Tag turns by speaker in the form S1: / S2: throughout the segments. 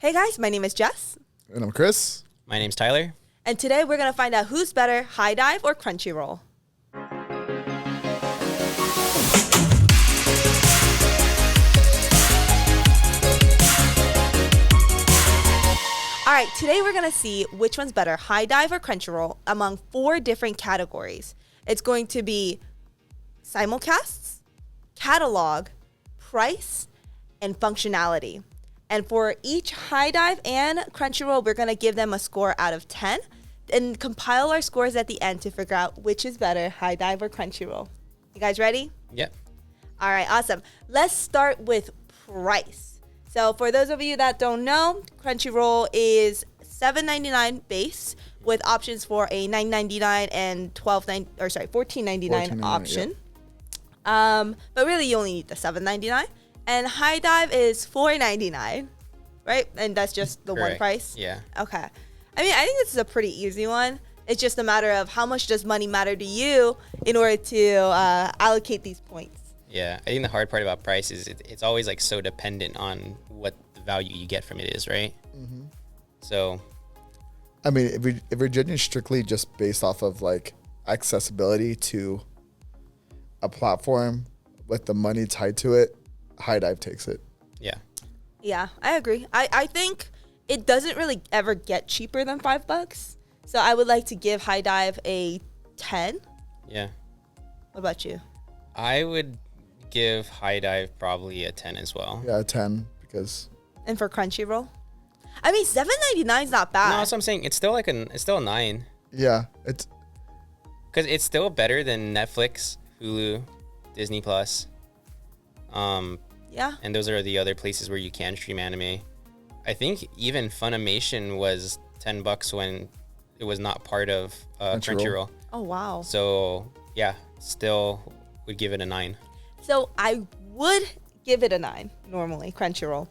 S1: Hey guys, my name is Jess.
S2: And I'm Chris.
S3: My name's Tyler.
S1: And today we're going to find out who's better, HIDIVE or Crunchyroll. All right, today we're going to see which one's better, HIDIVE or Crunchyroll, among 4 different categories. It's going to be simulcasts, catalog, price, and functionality. And for each HIDIVE and Crunchyroll, we're going to give them a score out of 10 and compile our scores at the end to figure out which is better, HIDIVE or Crunchyroll. You guys ready?
S3: Yep.
S1: All right, awesome. Let's start with price. So for those of you that don't know, Crunchyroll is $7.99 base with options for a $9.99 and $14.99 option. Yeah. But really, you only need the $7.99. And HIDIVE is $4.99, right? And that's just the one price?
S3: Yeah.
S1: Okay. I mean, I think this is a pretty easy one. It's just a matter of how much does money matter to you in order to allocate these points.
S3: Yeah. I think the hard part about price is it's always like so dependent on what the value you get from it is, right? Mm-hmm. So.
S2: I mean, if we're judging strictly just based off of like accessibility to a platform with the money tied to it, HIDIVE takes it.
S3: Yeah.
S1: Yeah, I agree. I think it doesn't really ever get cheaper than $5. So I would like to give HIDIVE a 10.
S3: Yeah.
S1: What about you?
S3: I would give HIDIVE probably a 10 as well.
S2: Yeah, a 10 because.
S1: And for Crunchyroll? I mean, $7.99 is not bad.
S3: No, that's what I'm saying. It's still a 9.
S2: Yeah, it's.
S3: Because it's still better than Netflix, Hulu, Disney Plus.
S1: Yeah.
S3: And those are the other places where you can stream anime. I think even Funimation was $10 when it was not part of Crunchyroll.
S1: Oh, wow.
S3: So, yeah, still would give it a 9.
S1: So I would give it a 9 normally, Crunchyroll.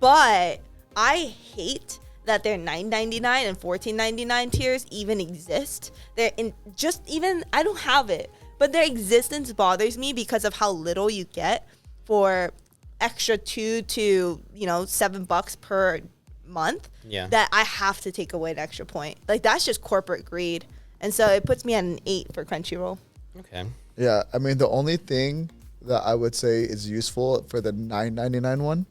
S1: But I hate that their $9.99 and $14.99 tiers even exist. I don't have it, but their existence bothers me because of how little you get for extra $2 to $7 per month.
S3: Yeah.
S1: That I have to take away an extra point. Like, that's just corporate greed. And so it puts me at an 8 for Crunchyroll.
S3: Okay.
S2: Yeah, I mean, the only thing that I would say is useful for the $9.99 one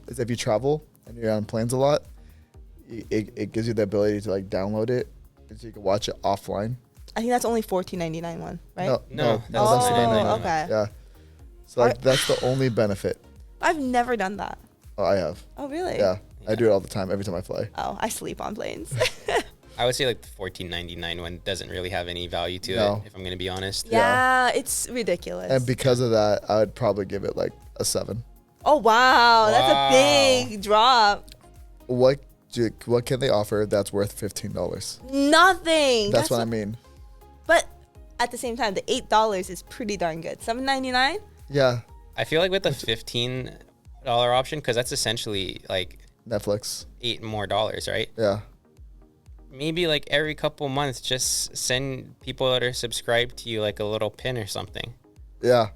S2: is if you travel and you're on planes a lot, it gives you the ability to like download it and so you can watch it offline.
S1: I think that's only $14.99 one, right?
S3: No,
S2: that's
S3: the $9.99.
S1: Okay.
S2: Yeah. So that's the only benefit.
S1: I've never done that.
S2: Oh, I have.
S1: Oh, really?
S2: Yeah. I do it all the time, every time I fly.
S1: Oh, I sleep on planes.
S3: I would say like the $14.99 one doesn't really have any value to it, if I'm going to be honest.
S1: Yeah, it's ridiculous.
S2: And because of that, I would probably give it like a 7.
S1: Oh, wow. That's a big drop.
S2: What can they offer that's worth $15?
S1: Nothing.
S2: That's what I mean.
S1: But at the same time, the $8 is pretty darn good. $7.99?
S2: Yeah.
S3: I feel like with the $15 option, because that's essentially like
S2: Netflix.
S3: $8 more, right?
S2: Yeah.
S3: Maybe like every couple months, just send people that are subscribed to you like a little pin or something.
S2: Yeah.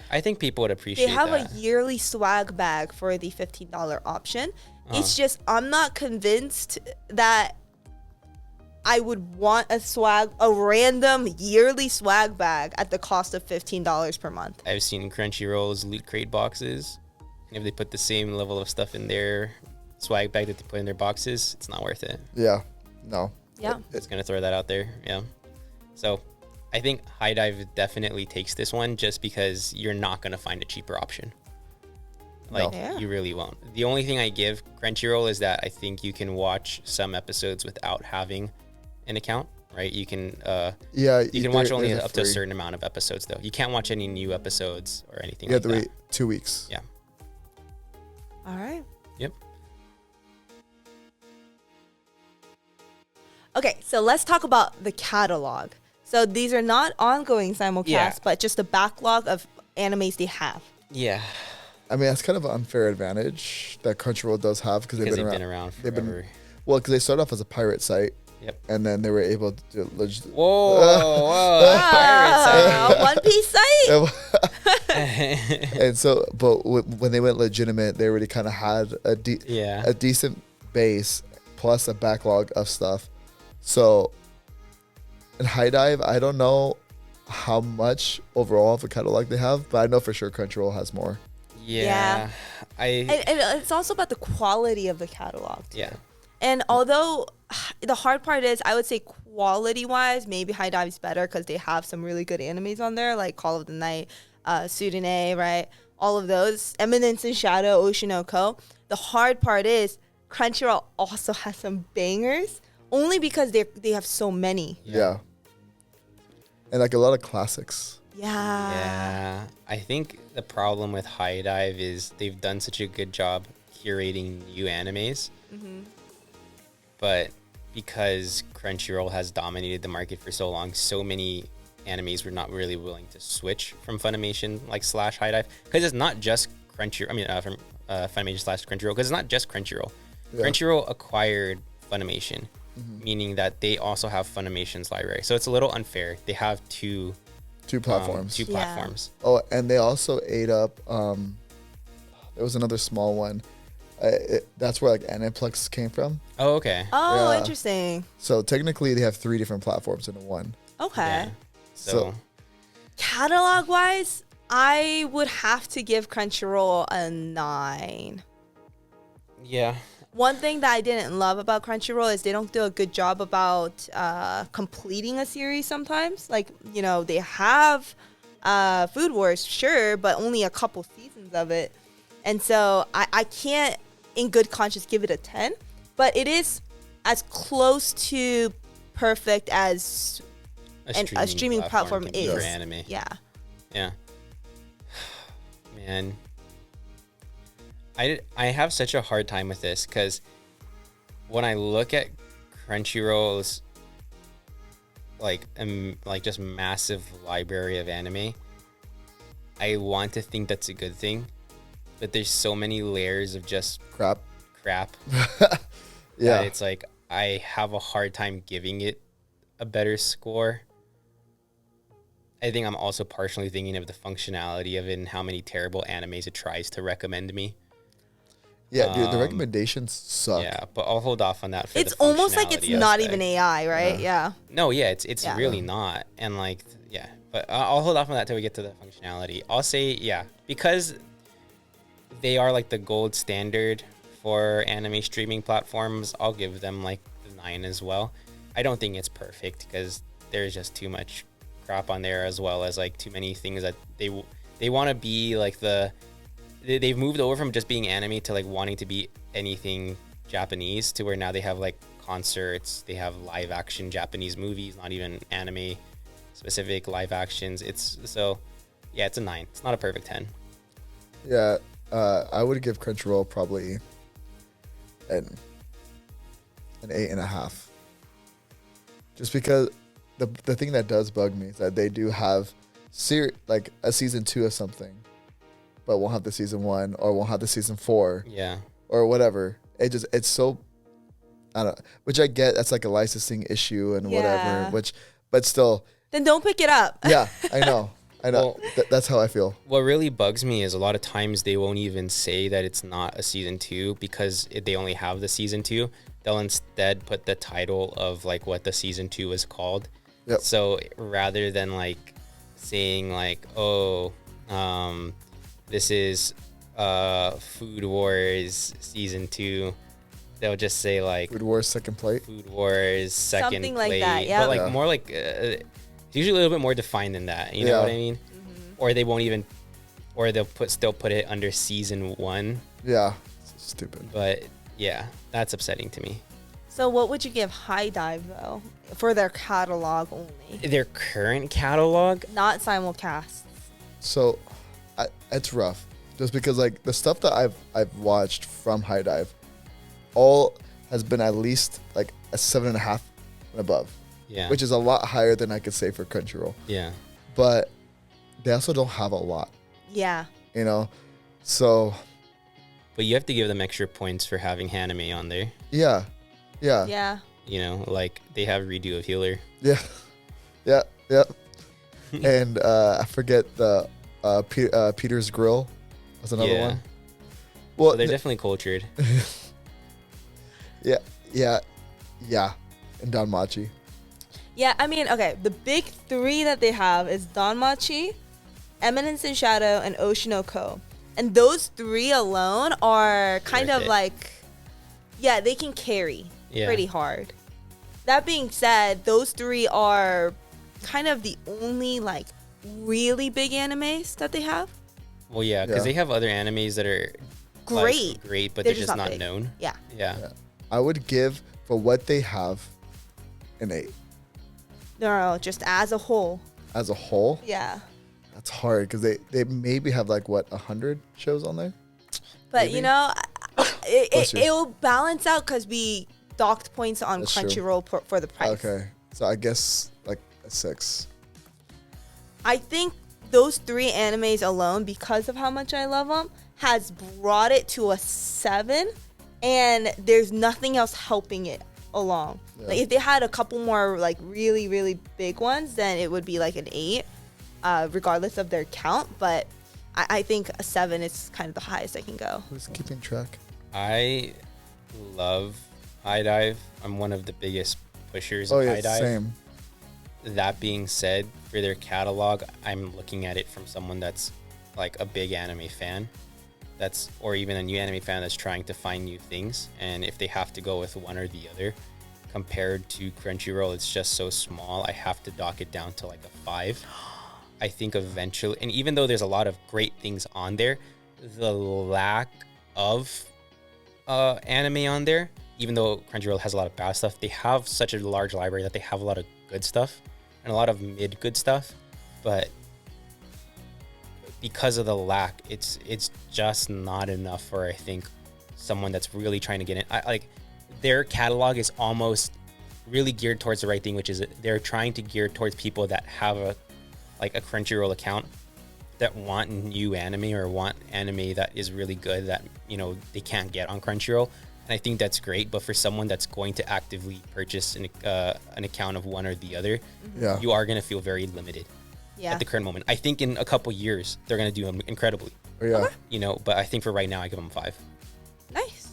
S3: I think people would appreciate that.
S1: They have a yearly swag bag for the $15 option. It's just, I'm not convinced that I would want a random yearly swag bag at the cost of $15 per month.
S3: I've seen Crunchyroll's Loot Crate boxes. And if they put the same level of stuff in their swag bag that they put in their boxes, it's not worth it.
S2: Yeah. No.
S1: Yeah.
S3: It's going to throw that out there. Yeah. So I think HIDIVE definitely takes this one just because you're not going to find a cheaper option. Like, you really won't. The only thing I give Crunchyroll is that I think you can watch some episodes without having an account, right? You can you can watch only up to a certain amount of episodes, though. You can't watch any new episodes or anything like that. You have to wait
S2: 2 weeks.
S3: Yeah.
S1: All right.
S3: Yep.
S1: Okay, so let's talk about the catalog. So these are not ongoing simulcasts, but just a backlog of animes they have.
S3: Yeah.
S2: I mean, that's kind of an unfair advantage that Crunchyroll does have because they've been around
S3: forever.
S2: Because they started off as a pirate site.
S3: Yep.
S2: And then they were able to do
S3: whoa, pirate
S1: site. One Piece site.
S2: And so, but when they went legitimate, they already kind of had a decent base plus a backlog of stuff. So in HIDIVE, I don't know how much overall of a catalog they have, but I know for sure Crunchyroll has more.
S3: Yeah.
S1: And it's also about the quality of the catalog too.
S3: Yeah.
S1: And although the hard part is, I would say quality-wise, maybe HIDIVE's better because they have some really good animes on there, like Call of the Night, Sudene, right? All of those. Eminence in Shadow, Oshinoko. The hard part is Crunchyroll also has some bangers, only because they have so many.
S2: Yeah. And like a lot of classics.
S3: Yeah. I think the problem with HIDIVE is they've done such a good job curating new animes.
S1: Mm-hmm.
S3: But because Crunchyroll has dominated the market for so long, so many animes were not really willing to switch from Funimation / HIDIVE, because it's not just Crunchyroll. I mean, from Funimation / Crunchyroll, because it's not just Crunchyroll. Yeah. Crunchyroll acquired Funimation, meaning that they also have Funimation's library. So it's a little unfair. They have two platforms.
S2: Oh, and they also ate up. There was another small one. That's where like Aniplex came from.
S3: Oh, okay.
S1: Oh, yeah. Interesting.
S2: So technically, they have 3 different platforms in one.
S1: Okay.
S3: Yeah. So
S1: catalog wise, I would have to give Crunchyroll a 9.
S3: Yeah.
S1: One thing that I didn't love about Crunchyroll is they don't do a good job about completing a series sometimes. Like, you know, they have Food Wars, sure, but only a couple seasons of it. And so I can't, in good conscience, give it a 10. But it is as close to perfect as a streaming platform is.
S3: For anime.
S1: Yeah.
S3: Yeah. Man. I have such a hard time with this because when I look at Crunchyroll's like just massive library of anime, I want to think that's a good thing, but there's so many layers of just crap.
S2: Yeah,
S3: it's like I have a hard time giving it a better score. I think I'm also partially thinking of the functionality of it and how many terrible animes it tries to recommend me.
S2: Yeah, dude, the recommendations suck.
S3: Yeah, but I'll hold off on that for
S1: it's almost like it's not even AI, right? Yeah.
S3: No, yeah, it's really not. And like, yeah, but I'll hold off on that till we get to the functionality. I'll say, yeah, because they are like the gold standard for anime streaming platforms, I'll give them like the 9 as well. I don't think it's perfect because there's just too much crap on there, as well as like too many things that they want to be like they've moved over from just being anime to like wanting to be anything Japanese, to where now they have like concerts, they have live action Japanese movies, not even anime specific live actions. It's a 9. It's not a perfect 10.
S2: Yeah, I would give Crunchyroll probably an 8.5. Just because the thing that does bug me is that they do have like a season 2 of something, but won't have the season 1 or won't have the season 4.
S3: Yeah.
S2: Or whatever. It's so, I don't know, which I get, that's like a licensing issue and whatever, but still.
S1: Then don't pick it up.
S2: Yeah, I know. Well, that's how I feel.
S3: What really bugs me is a lot of times they won't even say that it's not a season 2 because they only have the season 2. They'll instead put the title of like what the season 2 is called.
S2: Yep.
S3: So rather than like saying like, this is Food Wars season 2, they'll just say like
S2: Food Wars second plate.
S3: Food Wars second
S1: something
S3: plate.
S1: Like that, yeah.
S3: But like more like it's usually a little bit more defined than that. You know what I mean? Mm-hmm. Or they won't even, or they'll still put it under season 1.
S2: Yeah, it's stupid.
S3: But yeah, that's upsetting to me.
S1: So what would you give HIDIVE though for their catalog only?
S3: Their current catalog,
S1: not simulcasts.
S2: So, it's rough, just because like the stuff that I've watched from HIDIVE, all has been at least like a 7.5 and above.
S3: Yeah.
S2: Which is a lot higher than I could say for Crunchyroll.
S3: Yeah.
S2: But they also don't have a lot.
S1: Yeah.
S2: You know, so.
S3: But you have to give them extra points for having Haname on there.
S2: Yeah. Yeah.
S1: Yeah.
S3: You know, like they have Redo of Healer.
S2: Yeah. Yeah. Yeah. And I forget the Peter's Grill was another one.
S3: Well, so they're definitely cultured.
S2: Yeah, and Danmachi.
S1: Yeah, I mean, okay, the big three that they have is Danmachi, Eminence in Shadow, and Oshinoko. And those three alone are kind of like, yeah, they can carry pretty hard. That being said, those three are kind of the only like really big animes that they have.
S3: Well, yeah, because they have other animes that are
S1: great,
S3: like, great, but they're just not known.
S1: Yeah.
S2: I would give for what they have an 8.
S1: No, just as a whole.
S2: As a whole?
S1: Yeah.
S2: That's hard because they maybe have like what 100 shows on there.
S1: But
S2: maybe?
S1: you know, it'll balance out because we docked points on Crunchyroll for the price.
S2: Okay, so I guess like a 6.
S1: I think those 3 animes alone, because of how much I love them, has brought it to a 7, and there's nothing else helping it along.
S2: Yeah.
S1: Like if they had a couple more like really really big ones, then it would be like an 8, regardless of their count. But I think a 7 is kind of the highest I can go.
S2: Who's keeping track?
S3: I love HIDIVE. I'm one of the biggest pushers of HIDIVE.
S2: Same.
S3: That being said, for their catalog, I'm looking at it from someone that's like a big anime fan, or even a new anime fan that's trying to find new things. And if they have to go with one or the other, compared to Crunchyroll, it's just so small. I have to dock it down to like a 5. I think eventually, and even though there's a lot of great things on there, the lack of anime on there, even though Crunchyroll has a lot of bad stuff, they have such a large library that they have a lot of good stuff and a lot of mid good stuff. But because of the lack, it's just not enough for, I think, someone that's really trying to get in. Like their catalog is almost really geared towards the right thing, which is they're trying to gear towards people that have a Crunchyroll account, that want new anime or want anime that is really good that, you know, they can't get on Crunchyroll. And I think that's great. But for someone that's going to actively purchase an account of one or the other, you are going to feel very limited at the current moment. I think in a couple years, they're going to do them incredibly. You know, but I think for right now, I give them 5.
S1: Nice.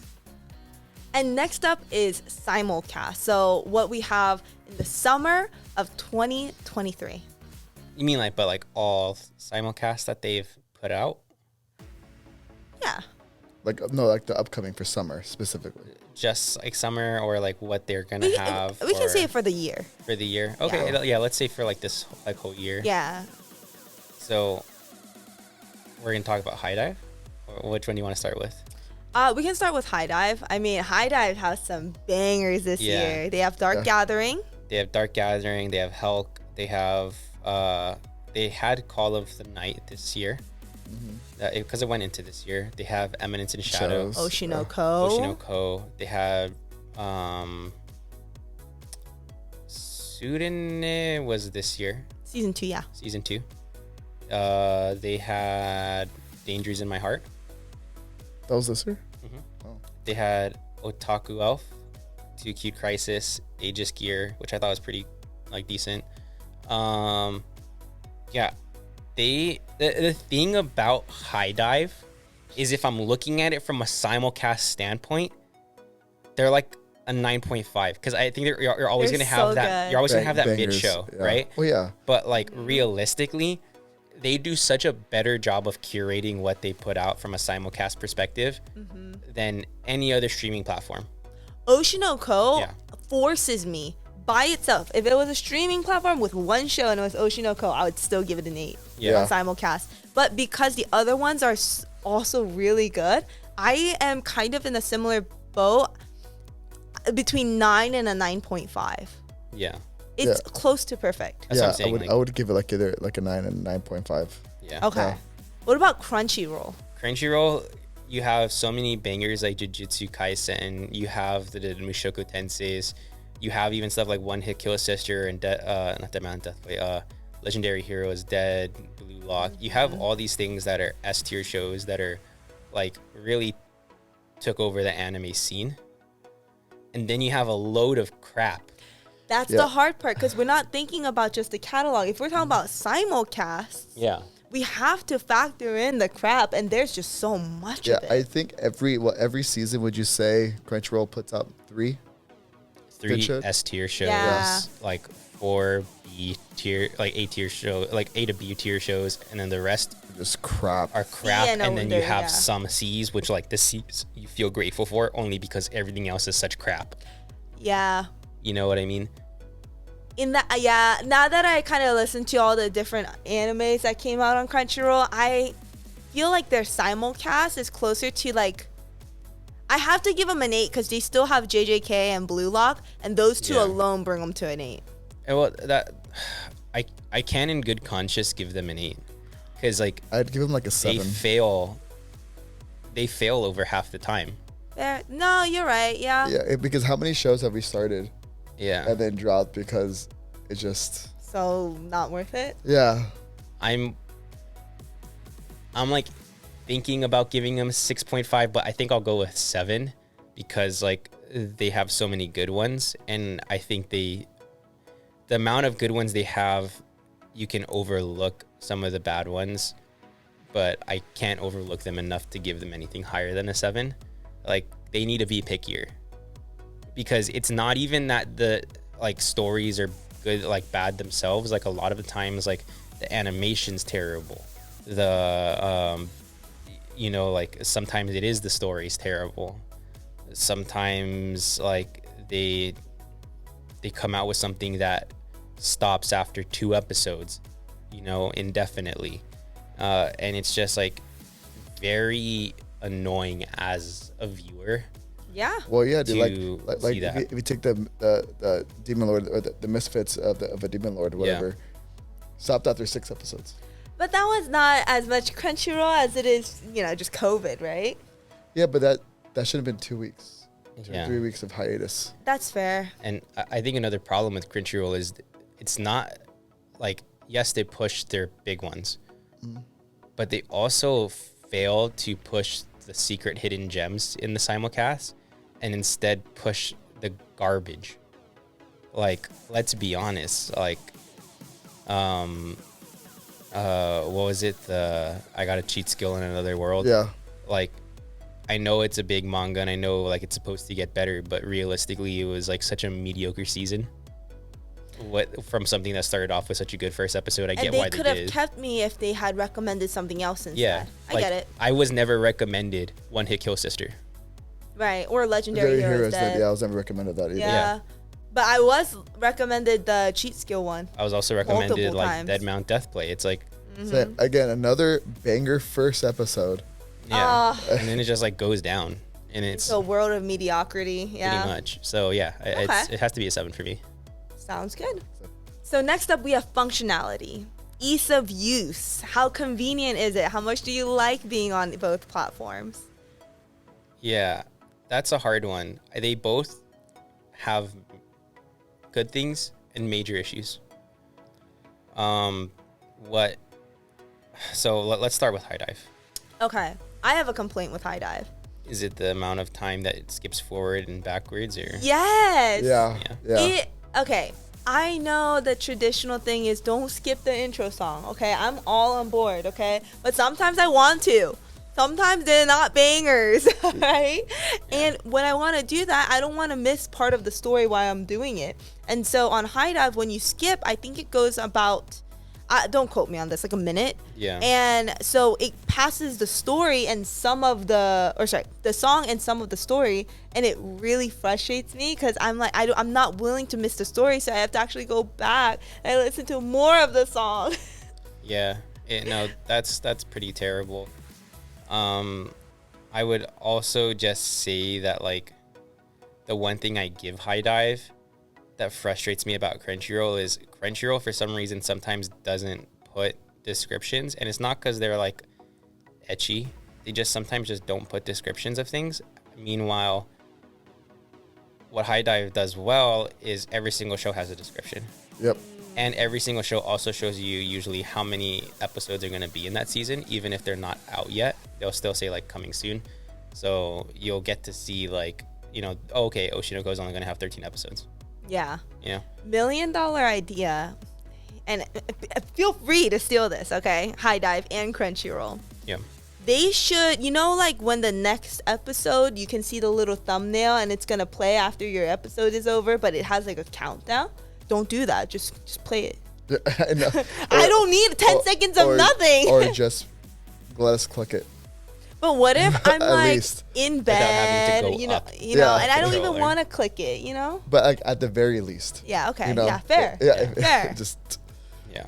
S1: And next up is simulcast. So what we have in the summer of 2023.
S3: You mean like all simulcasts that they've put out?
S1: Yeah.
S2: Like the upcoming for summer specifically.
S3: Just like summer, or like what they're gonna have.
S1: We can say it for the year.
S3: For the year, okay. Yeah, let's say for like this like whole year.
S1: Yeah.
S3: So we're gonna talk about HIDIVE. Or which one do you want to start with?
S1: We can start with HIDIVE. I mean, HIDIVE has some bangers this year. They have Dark Gathering.
S3: They have Dark Gathering. They have Hulk. They have they had Call of the Night this year. Because it went into this year. They have Eminence in Shadow. Oshinoko. They have Sudene was this year.
S1: Season 2, yeah.
S3: Season 2. They had Dangers in My Heart.
S2: That was this year?
S3: Oh. They had Otaku Elf, 2 Cute Crisis, Aegis Gear, which I thought was pretty like decent. Yeah. The thing about HIDIVE is, if I'm looking at it from a simulcast standpoint, they're like a 9.5, because I think you're always going to have that. You're always going to have that mid show, right?
S2: Well, yeah.
S3: But like realistically, they do such a better job of curating what they put out from a simulcast perspective than any other streaming platform.
S1: Oshinoko forces me by itself. If it was a streaming platform with one show and it was Oshinoko, I would still give it an 8 on simulcast. But because the other ones are also really good, I am kind of in a similar boat, between 9 and a 9.5.
S3: Yeah.
S1: It's close to perfect.
S3: That's what I'm saying.
S2: I would give it like either like a 9 and 9.5.
S3: Yeah.
S1: Okay.
S2: Yeah.
S1: What about Crunchyroll?
S3: Crunchyroll, you have so many bangers like Jujutsu Kaisen. You have the Mushoku Tenseis. You have even stuff like One Hit Kill a Sister and not Dead Man Deathway. Legendary Heroes, Dead, Blue Lock. You have all these things that are S tier shows that are like really took over the anime scene. And then you have a load of crap.
S1: That's the hard part, because we're not thinking about just the catalog. If we're talking about simulcasts, we have to factor in the crap, and there's just so much of it.
S2: I think every season, would you say Crunchyroll puts out 3
S3: 3
S2: shows?
S3: S tier shows,
S1: Yeah.
S3: like 4 B tier, like A tier show, like A to B tier shows, and then the rest
S2: Just crap.
S3: are crap.
S1: and
S3: And then you
S1: older,
S3: have
S1: yeah.
S3: some C's, which like the C's you feel grateful for only because everything else is such crap.
S1: Yeah.
S3: You know what I mean?
S1: Now that I kind of listened to all the different animes that came out on Crunchyroll, I feel like their simulcast is closer to like, I have to give them an 8 because they still have JJK and Blue Lock, and those two
S3: Yeah.
S1: alone bring them to an 8.
S3: And well, that I can in good conscience give them an 8 because like
S2: I'd give them like a
S3: they
S2: 7.
S3: fail over half the time.
S1: No, you're right. Yeah.
S2: Yeah, because how many shows have we started
S3: Yeah.
S2: and then dropped because it just
S1: So not worth it.
S2: yeah.
S3: I'm like thinking about giving them 6.5, but I think I'll go with 7 because like they have so many good ones, and I think the amount of good ones they have, you can overlook some of the bad ones, but I can't overlook them enough to give them anything higher than a 7. Like they need to be pickier because it's not even that the like stories are good, like bad themselves. Like a lot of the times, like the animation's terrible. The you know, like sometimes it is the story's terrible. Sometimes like they come out with something that stops after 2 episodes, you know, indefinitely, and it's just like very annoying as a viewer.
S1: Yeah.
S2: Well, yeah, dude.
S3: To
S2: Like
S3: see that.
S2: if you take the Demon Lord or the misfits of a Demon Lord or whatever, stopped after 6 episodes.
S1: But that was not as much Crunchyroll as it is, just COVID, right?
S2: Yeah, but that should have been 2 weeks.
S3: Yeah.
S2: 3 weeks of hiatus.
S1: That's fair.
S3: And I think another problem with Crunchyroll is it's not like, yes, they push their big ones, but they also fail to push the secret hidden gems in the simulcast and instead push the garbage. Like, let's be honest, like, what was it? I got a cheat skill in another world.
S2: Yeah.
S3: Like, I know it's a big manga and I know like it's supposed to get better, but realistically it was like such a mediocre season. From something that started off with such a good first episode, I get why
S1: They
S3: they
S1: could have
S3: did.
S1: kept me if they had recommended something else instead.
S3: Yeah,
S1: I
S3: like,
S1: get it.
S3: I was never recommended One Hit Kill Sister.
S1: Right. Or Legendary Heroes Dead.
S2: Yeah, I was never recommended that either.
S1: Yeah. But I was recommended the cheat skill one.
S3: I was also recommended
S1: Multiple
S3: like
S1: times.
S3: Dead Mount Death Play. It's like,
S2: So, again, another banger first episode.
S3: yeah, and then it just like goes down, and it's
S1: It's a world of mediocrity. Yeah.
S3: pretty much. So yeah, it has to be a 7 for me.
S1: Sounds good. So next up, we have functionality. Ease of use. How convenient is it? How much do you like being on both platforms?
S3: Yeah, that's a hard one. They both have good things and major issues. So let's start with HIDIVE.
S1: Okay. I have a complaint with HIDIVE.
S3: Is it the amount of time that it skips forward and backwards, or?
S1: Yes.
S2: Yeah.
S1: Okay. I know the traditional thing is don't skip the intro song. Okay. I'm all on board. Okay. But sometimes I want to. Sometimes they're not bangers. Right. And when I want to do that, I don't want to miss part of the story while I'm doing it. And so on HIDIVE, when you skip, I think it goes about, don't quote me on this, like a minute.
S3: Yeah.
S1: And so it passes the story and the song and some of the story, and it really frustrates me because I'm like, I'm not willing to miss the story, so I have to actually go back and listen to more of the song.
S3: Yeah. No, that's pretty terrible. I would also just say that like the one thing I give HIDIVE that frustrates me about Crunchyroll is Crunchyroll for some reason sometimes doesn't put descriptions, and it's not because they're like etchy. They just sometimes just don't put descriptions of things. Meanwhile, what HIDIVE does well is every single show has a description.
S2: Yep.
S3: And every single show also shows you usually how many episodes are going to be in that season, even if they're not out yet. They'll still say like coming soon. So you'll get to see like, okay, Oshinoko is only going to have 13 episodes.
S1: Yeah.
S3: Yeah.
S1: $1 million idea. And feel free to steal this, okay? HIDIVE and Crunchyroll.
S3: Yeah.
S1: they should, you know, like when the next episode, you can see the little thumbnail and it's going to play after your episode is over, but it has like a countdown. Don't do that. Just play it.
S2: I know.
S1: I don't need 10 seconds of nothing.
S2: Or just let us click it.
S1: But what if I'm like
S2: least.
S1: in
S3: Without having
S1: bed,
S3: to
S1: you
S3: go
S1: know,
S3: up.
S1: and I don't even
S3: Controller.
S1: want to click it, you know?
S2: But like at the very least.
S1: Yeah, okay.
S2: You know?
S1: Yeah, fair.
S2: Yeah,
S1: Fair.
S2: Just.
S3: Yeah.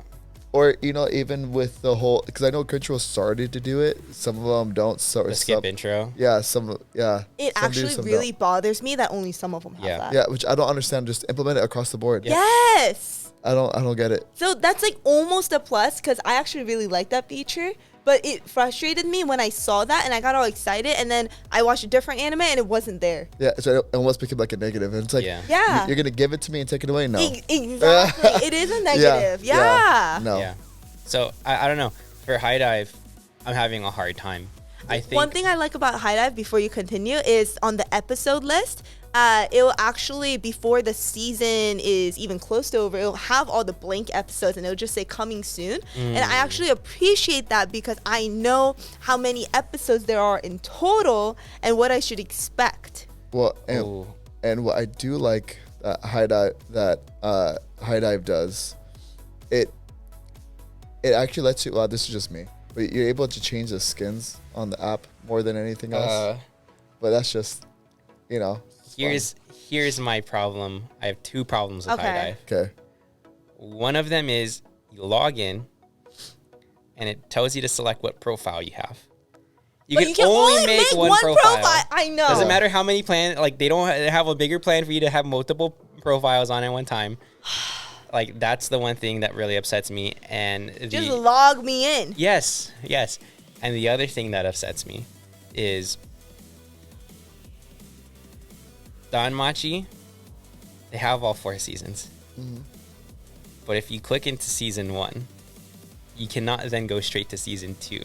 S2: Or, you know, even with the whole, because I know Crunchyroll started to do it. Some of them don't. So
S3: The skip intro.
S2: Yeah,
S1: It
S2: some do,
S1: actually
S2: some
S1: really
S2: don't.
S1: bothers me that only some of them have
S3: Yeah.
S1: that.
S2: Yeah, which I don't understand. Just implement it across the board.
S3: Yeah.
S1: Yes.
S2: I don't get it.
S1: So that's like almost a plus because I actually really like that feature. But it frustrated me when I saw that and I got all excited and then I watched a different anime and it wasn't there.
S2: Yeah, so it almost became like a negative. And it's like,
S1: Yeah.
S2: you're going to give it to me and take it away? No.
S1: Exactly. It is a negative. Yeah.
S2: No.
S3: Yeah. So I don't know. For HIDIVE, I'm having a hard time. I think
S1: One thing I like about HIDIVE before you continue is on the episode list, it will actually, before the season is even close to over, it'll have all the blank episodes and it'll just say coming soon. And I actually appreciate that because I know how many episodes there are in total and what I should expect.
S2: Well, and what I do like HIDIVE does, it actually lets you, well, this is just me, but you're able to change the skins on the app more than anything else. But that's just, you know.
S3: Here's my problem. I have two problems with HIDIVE.
S2: Okay.
S3: One of them is you log in and it tells you to select what profile you have. You can only make one profile.
S1: I know.
S3: Doesn't matter how many plans, like they don't have a bigger plan for you to have multiple profiles on at one time. Like that's the one thing that really upsets me. And
S1: Just log me in.
S3: Yes. And the other thing that upsets me is Danmachi, they have all 4 seasons.
S2: Mm-hmm.
S3: But if you click into season 1, you cannot then go straight to season 2.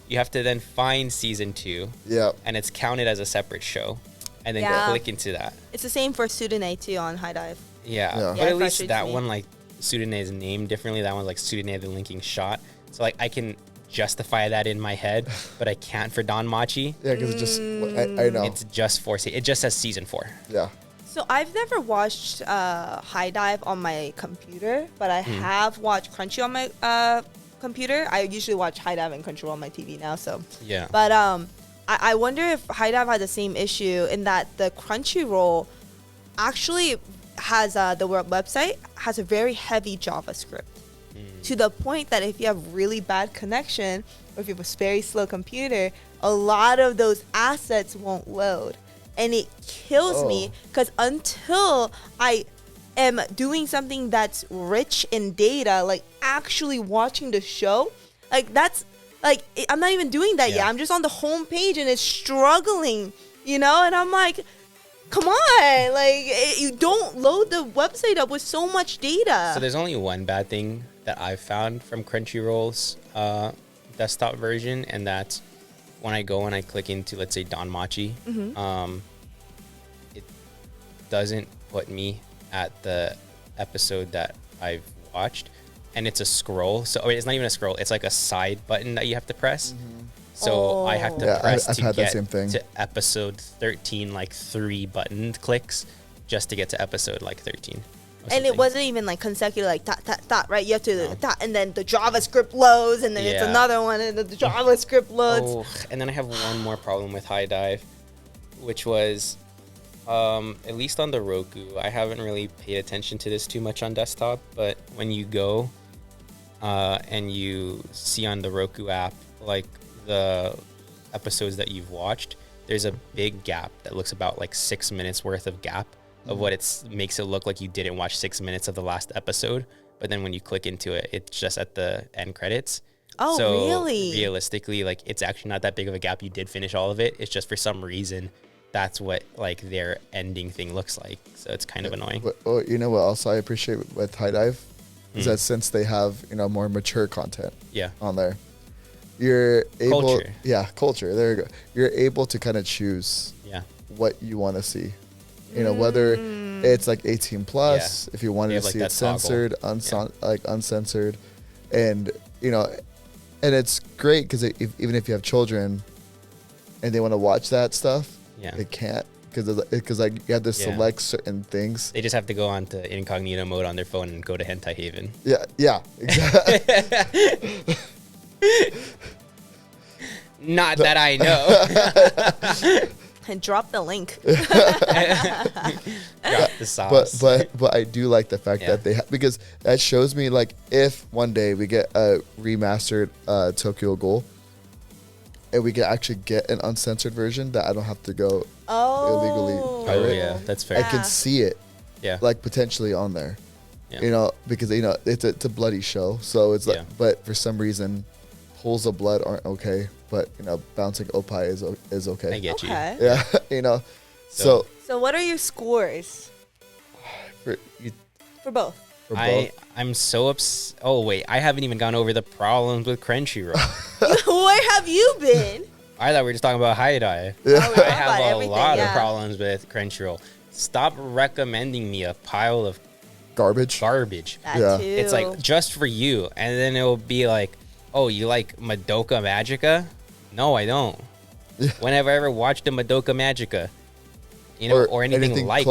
S3: You have to then find season 2.
S2: Yeah.
S3: And it's counted as a separate show. And then click into that.
S1: It's the same for Sudene too on HIDIVE.
S3: Yeah. But at least that one, like, Sudene is named differently. That one's like Sudene the Linking Shot. So, like, I can justify that in my head, but I can't for Danmachi.
S2: Yeah, because it just, I know.
S3: It's just it just says season 4.
S2: Yeah.
S1: So I've never watched HIDIVE on my computer, but I have watched Crunchy on my computer. I usually watch HIDIVE and Crunchyroll on my TV now, so.
S3: Yeah.
S1: But I wonder if HIDIVE had the same issue in that the Crunchyroll actually has the website has a very heavy JavaScript. To the point that if you have really bad connection or if you have a very slow computer, a lot of those assets won't load. And it kills me because until I am doing something that's rich in data, like actually watching the show, like that's like, I'm not even doing that yet. I'm just on the home page and it's struggling, you know? And I'm like, come on, like you don't load the website up with so much data.
S3: So there's only one bad thing that I've found from Crunchyroll's desktop version, and that's when I go and I click into, let's say, Danmachi, it doesn't put me at the episode that I've watched, and it's a scroll. So it's not even a scroll; it's like a side button that you have to press. So I have to press
S2: I've
S3: to
S2: had
S3: get
S2: that same thing.
S3: to episode 13, like 3 button clicks, just to get to episode like 13.
S1: And it wasn't even like consecutive, like dot, right? You have to dot, and then the JavaScript loads, and then it's another one, and the JavaScript loads.
S3: Oh, and then I have one more problem with HIDIVE, which was, at least on the Roku, I haven't really paid attention to this too much on desktop, but when you go and you see on the Roku app, like the episodes that you've watched, there's a big gap that looks about like 6 minutes worth of gap of what makes it look like you didn't watch 6 minutes of the last episode. But then when you click into it, it's just at the end credits.
S1: Oh,
S3: so
S1: really?
S3: Realistically, like it's actually not that big of a gap. You did finish all of it. It's just for some reason that's what like their ending thing looks like. So it's kind of annoying.
S2: Well, you know what else I appreciate with HIDIVE is that since they have, you know, more mature content on there, you're able culture. There you go. You're able to kind of choose what you want to see. You know, whether it's like 18 plus, if you wanted to see it censored, uncensored, and you know, and it's great because even if you have children and they want to watch that stuff, they can't because like you have to select certain things.
S3: They just have to go on to incognito mode on their phone and go to Hentai Haven.
S2: Yeah, exactly.
S3: Not that I know.
S1: And drop the link.
S3: Drop the sauce.
S2: But I do like the fact that they because that shows me like if one day we get a remastered Tokyo Ghoul and we can actually get an uncensored version that I don't have to go illegally pirate.
S3: Oh yeah, that's fair.
S2: I can see it.
S3: Yeah.
S2: Like potentially on there.
S3: Yeah.
S2: You know, because it's a bloody show. So it's like but for some reason pools of blood aren't okay. But bouncing opie is okay.
S3: I get you.
S2: Yeah, So
S1: what are your scores
S2: for
S1: both?
S3: I'm so upset. Oh wait, I haven't even gone over the problems with Crunchyroll.
S1: Where have you been?
S3: I thought we were just talking about HIDIVE.
S2: Yeah.
S3: I have a lot of problems with Crunchyroll. Stop recommending me a pile of
S2: garbage.
S1: That too.
S3: It's like just for you, and then it will be like, oh, you like Madoka Magica? No, I don't. Whenever I ever watched a Madoka Magica, or anything like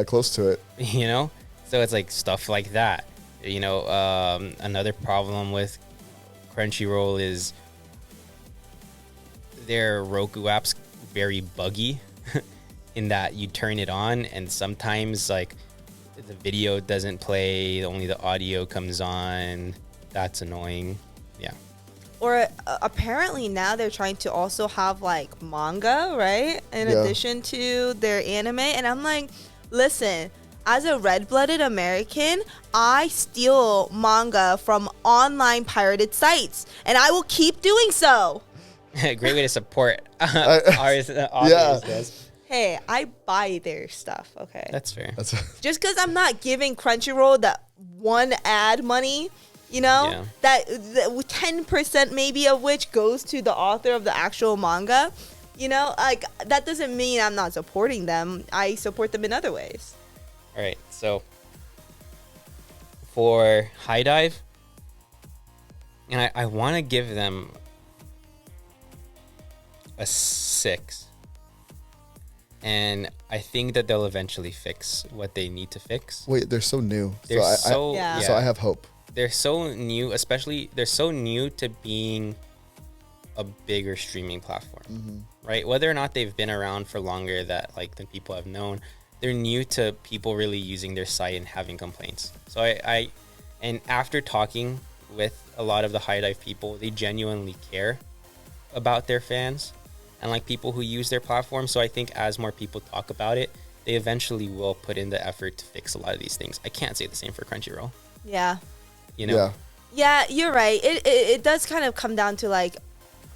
S2: close to it.
S3: So it's like stuff like that. Another problem with Crunchyroll is their Roku app's very buggy in that you turn it on and sometimes like the video doesn't play, only the audio comes on. That's annoying. Yeah.
S1: Or apparently now they're trying to also have like manga, right? In addition to their anime. And I'm like, listen, as a red-blooded American, I steal manga from online pirated sites. And I will keep doing so.
S3: Great way to support authors.
S1: Hey, I buy their stuff, okay?
S3: That's fair.
S1: Just because I'm not giving Crunchyroll that one ad money, that 10% maybe of which goes to the author of the actual manga, like that doesn't mean I'm not supporting them. I support them in other ways.
S3: All right, so for HIDIVE, and I want to give them a 6. And I think that they'll eventually fix what they need to fix.
S2: Wait, they're so new.
S3: So
S2: I have hope.
S3: They're so new, they're so new to being a bigger streaming platform, right? Whether or not they've been around for longer than people have known, they're new to people really using their site and having complaints. So and after talking with a lot of the HIDIVE people, they genuinely care about their fans and like people who use their platform. So I think as more people talk about it, they eventually will put in the effort to fix a lot of these things. I can't say the same for Crunchyroll.
S1: Yeah.
S2: Yeah,
S1: you're right. It does kind of come down to like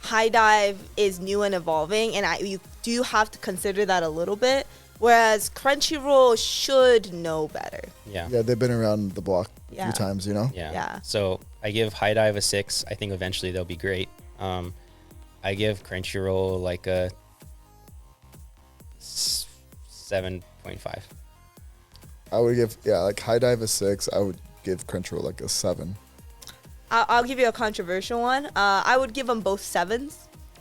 S1: HIDIVE is new and evolving, and you do have to consider that a little bit. Whereas Crunchyroll should know better.
S3: Yeah,
S2: they've been around the block a few times,
S3: Yeah. So I give HIDIVE a 6. I think eventually they'll be great. I give Crunchyroll like a 7.5.
S2: I would give like HIDIVE a 6. I would give Crunchyroll like a 7.
S1: I'll give you a controversial one. I would give them both 7s.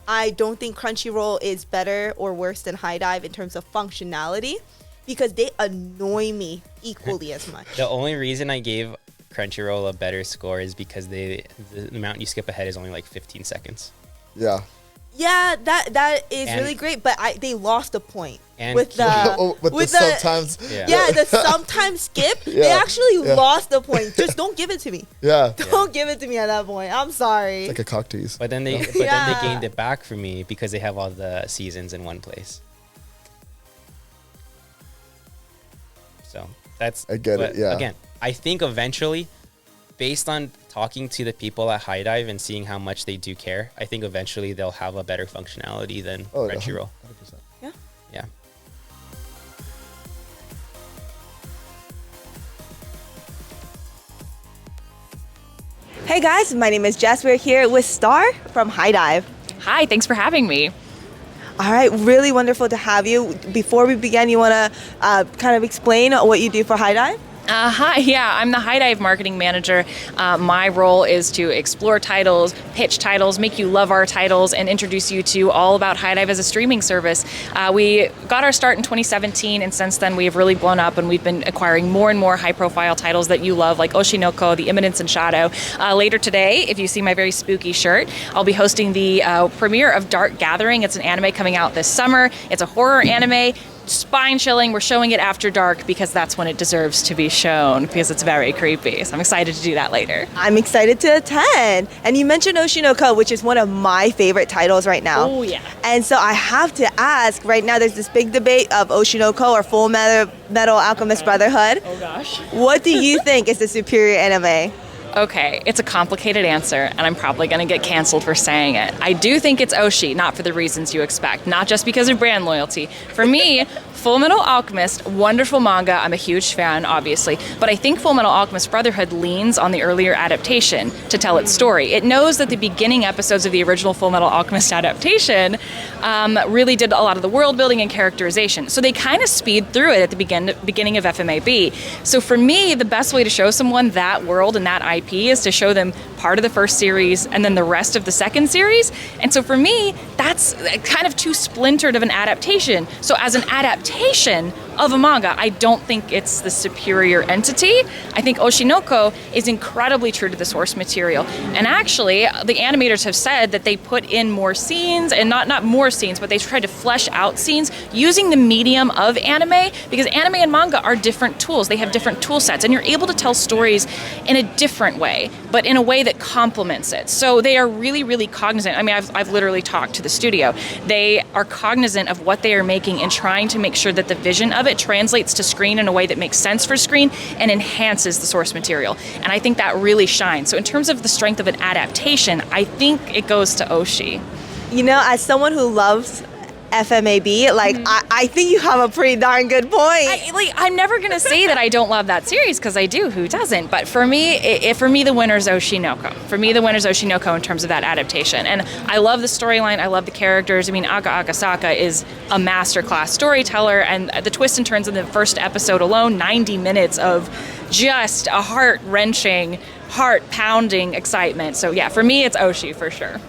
S1: I don't think Crunchyroll is better or worse than HIDIVE in terms of functionality because they annoy me equally as much.
S3: The only reason I gave Crunchyroll a better score is because the amount you skip ahead is only like 15 seconds.
S2: Yeah.
S1: Yeah, that is really great, but they lost a point with the
S2: sometimes.
S1: The sometimes skip. They actually lost the point. Just don't give it to me.
S2: Yeah.
S1: Don't give it to me at that point. I'm sorry.
S2: It's like a cock tease.
S3: But then they gained it back for me because they have all the seasons in one place. So that's
S2: I get it. Yeah.
S3: Again, I think eventually, based on talking to the people at HIDIVE and seeing how much they do care, I think eventually they'll have a better functionality than Crunchyroll.
S2: 100%.
S3: Yeah.
S1: Hey guys, my name is Jess. We're here with Star from HIDIVE.
S4: Hi, thanks for having me.
S1: All right, really wonderful to have you. Before we begin, you want to kind of explain what you do for HIDIVE?
S4: Hi, yeah, I'm the HIDIVE marketing manager. My role is to explore titles, pitch titles, make you love our titles, and introduce you to all about HIDIVE as a streaming service. We got our start in 2017, and since then we've really blown up, and we've been acquiring more and more high-profile titles that you love, like Oshinoko, The Imminence and Shadow. Later today, if you see my very spooky shirt, I'll be hosting the premiere of Dark Gathering. It's an anime coming out this summer. It's a horror anime. Spine chilling. We're showing it after dark because that's when it deserves to be shown, because it's very creepy. So I'm excited to do that later.
S1: I'm excited to attend. And you mentioned Oshinoko, which is one of my favorite titles right now.
S4: Oh, yeah.
S1: And so I have to ask, right now there's this big debate of Oshinoko or Full Metal Alchemist Brotherhood.
S4: Oh gosh.
S1: What do you think is the superior anime?
S4: Okay, it's a complicated answer, and I'm probably going to get canceled for saying it. I do think it's Oshi, not for the reasons you expect, not just because of brand loyalty. For me, Full Metal Alchemist, wonderful manga. I'm a huge fan, obviously, but I think Full Metal Alchemist Brotherhood leans on the earlier adaptation to tell its story. It knows that the beginning episodes of the original Full Metal Alchemist adaptation really did a lot of the world building and characterization. So they kind of speed through it at the beginning of FMAB. So for me, the best way to show someone that world and that IP is to show them part of the first series and then the rest of the second series. And so for me, that's kind of too splintered of an adaptation. So as an adaptation of a manga, I don't think it's the superior entity. I think Oshinoko is incredibly true to the source material. And actually, the animators have said that they put in more scenes, and not more scenes, but they tried to flesh out scenes using the medium of anime, because anime and manga are different tools. They have different tool sets, and you're able to tell stories in a different way, but in a way that complements it. So they are really, really cognizant. I mean, I've literally talked to the studio. They are cognizant of what they are making and trying to make sure that the vision of it translates to screen in a way that makes sense for screen and enhances the source material. And I think that really shines. So in terms of the strength of an adaptation, I think it goes to Oshi.
S1: You know, as someone who loves FMAB, like, I think you have a pretty darn good point.
S4: I'm never going to say that I don't love that series, because I do. Who doesn't? But for me, the winner's Oshinoko. For me, the winner's Oshinoko in terms of that adaptation. And I love the storyline. I love the characters. I mean, Aka Akasaka is a masterclass storyteller, and the twists and turns in the first episode alone, 90 minutes of just a heart-wrenching, heart-pounding excitement. So yeah, for me, it's Oshi for sure.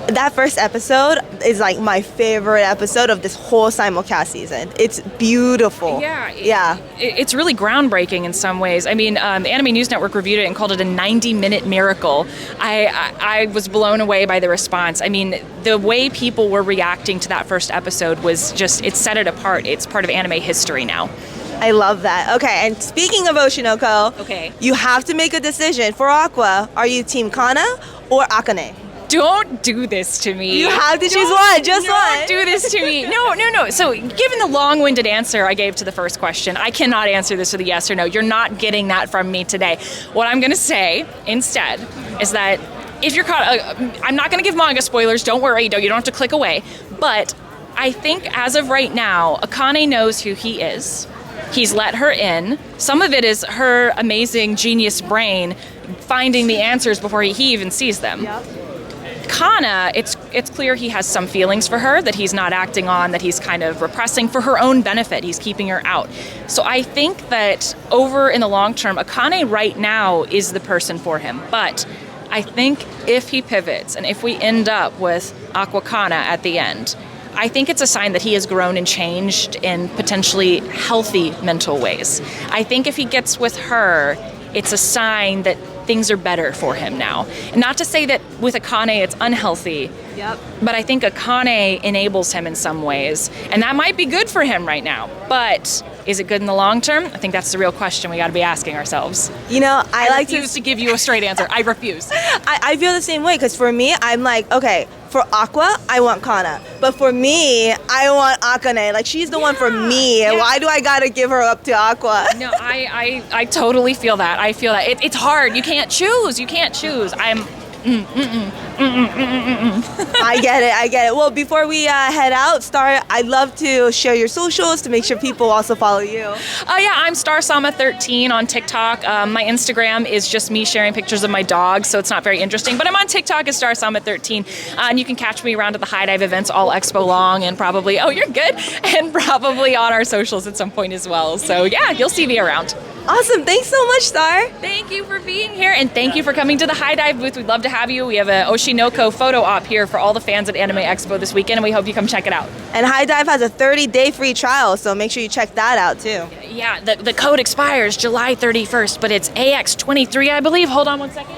S1: That first episode is like my favorite episode of this whole simulcast season. It's beautiful.
S4: Yeah. It's really groundbreaking in some ways. I mean, the Anime News Network reviewed it and called it a 90-minute miracle. I was blown away by the response. I mean, the way people were reacting to that first episode was just, it set it apart. It's part of anime history now.
S1: I love that. Okay, and speaking of Oshinoko,
S4: okay,
S1: you have to make a decision for Aqua. Are you Team Kana or Akane?
S4: Don't do this to me.
S1: You have to choose one, just one.
S4: Don't do this to me. No. So given the long-winded answer I gave to the first question, I cannot answer this with a yes or no. You're not getting that from me today. What I'm going to say instead is that if you're caught, I'm not going to give manga spoilers. Don't worry. You don't have to click away. But I think as of right now, Akane knows who he is. He's let her in. Some of it is her amazing genius brain finding the answers before he even sees them.
S1: Yep.
S4: Kana, it's clear he has some feelings for her that he's not acting on, that he's kind of repressing for her own benefit. He's keeping her out. So I think that over in the long term, Akane right now is the person for him. But I think if he pivots and if we end up with Aquakana at the end, I think it's a sign that he has grown and changed in potentially healthy mental ways. I think if he gets with her, it's a sign that things are better for him now. And not to say that with Akane it's unhealthy, but I think Akane enables him in some ways. And that might be good for him right now. But is it good in the long term? I think that's the real question we got to be asking ourselves.
S1: You know, I
S4: refuse to give you a straight answer. I refuse.
S1: I feel the same way, because for me, I'm like, okay, for Aqua, I want Kana. But for me, I want Akane. Like, she's the one for me. Yeah. Why do I gotta give her up to Aqua?
S4: No, I totally feel that. I feel that. It's hard. You can't choose.
S1: I get it. Well, before we head out, Star, I'd love to share your socials to make sure people also follow you.
S4: Yeah, I'm StarSama13 on TikTok. My Instagram is just me sharing pictures of my dog, so it's not very interesting. But I'm on TikTok as StarSama13, and you can catch me around at the HIDIVE events all expo long, and probably, and probably on our socials at some point as well. So yeah, you'll see me around.
S1: Awesome. Thanks so much, Star.
S4: Thank you for being here, and thank you for coming to the HIDIVE booth. We'd love to have you. We have a Oshinoko photo op here for all the fans at Anime Expo this weekend, and we hope you come check it out.
S1: And HIDIVE has a 30-day free trial, so make sure you check that out too.
S4: Yeah, the code expires July 31st, but it's AX23, I believe. Hold on one second.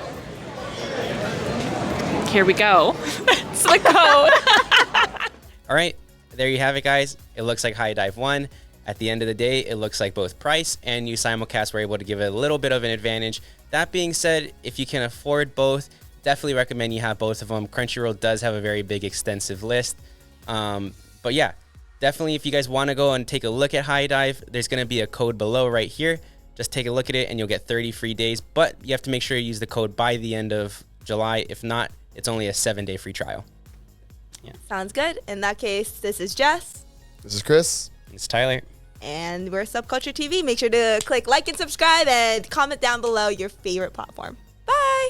S4: Here we go. It's the code.
S3: All right, there you have it, guys. It looks like HIDIVE won. At the end of the day, it looks like both price and new simulcast were able to give it a little bit of an advantage. That being said, if you can afford both, definitely recommend you have both of them. Crunchyroll does have a very big, extensive list. But yeah, definitely if you guys want to go and take a look at HIDIVE, there's going to be a code below right here. Just take a look at it and you'll get 30 free days. But you have to make sure you use the code by the end of July. If not, it's only a 7-day free trial.
S1: Yeah. Sounds good. In that case, this is Jess.
S2: This is Chris.
S3: It's Tyler.
S1: And we're Subculture TV. Make sure to click like and subscribe and comment down below your favorite platform. Bye.